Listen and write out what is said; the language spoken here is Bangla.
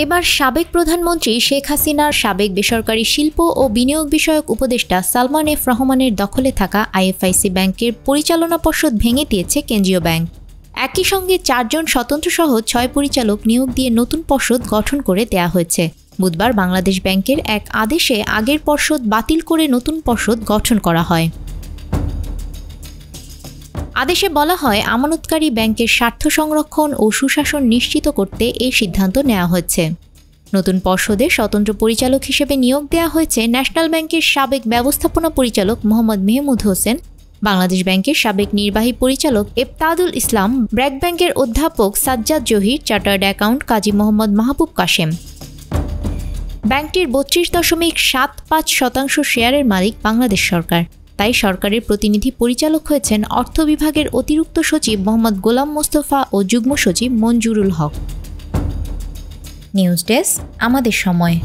এবার সাবেক প্রধানমন্ত্রী শেখ হাসিনার সাবেক বেসরকারি শিল্প ও বিনিয়োগ বিষয়ক উপদেষ্টা সালমান এফ রহমানের দখলে থাকা আইএফআইসি ব্যাংকের পরিচালনা পর্ষদ ভেঙে দিয়েছে কেন্দ্রীয় ব্যাংক। একই সঙ্গে 4 জন স্বতন্ত্রসহ 6 পরিচালক নিয়োগ দিয়ে নতুন পর্ষদ গঠন করে দেয়া হয়েছে। বুধবার বাংলাদেশ ব্যাংকের এক আদেশে আগের পর্ষদ বাতিল করে নতুন পর্ষদ গঠন করা হয়। আদেশে বলা হয়, আমানতকারী ব্যাংকের স্বার্থ সংরক্ষণ ও সুশাসন নিশ্চিত করতে এই সিদ্ধান্ত নেওয়া হয়েছে। নতুন পর্ষদে স্বতন্ত্র পরিচালক হিসেবে নিয়োগ দেওয়া হয়েছে ন্যাশনাল ব্যাংকের সাবেক ব্যবস্থাপনা পরিচালক মোহাম্মদ মেহমুদ হোসেন, বাংলাদেশ ব্যাংকের সাবেক নির্বাহী পরিচালক এফতাদুল ইসলাম, ব্র্যাক ব্যাংকের অধ্যাপক সাজ্জাদ জহির, চার্টার্ড অ্যাকাউন্ট কাজী মোহাম্মদ মাহবুব কাশেম। ব্যাংকটির 32.75% শেয়ারের মালিক বাংলাদেশ সরকার। তাই সরকারের প্রতিনিধি পরিচালক হয়েছেন অর্থ বিভাগের অতিরিক্ত সচিব মোহাম্মদ গোলাম মোস্তফা ও যুগ্ম সচিব মঞ্জুরুল হক। নিউজ ডেস্ক, আমাদের সময়।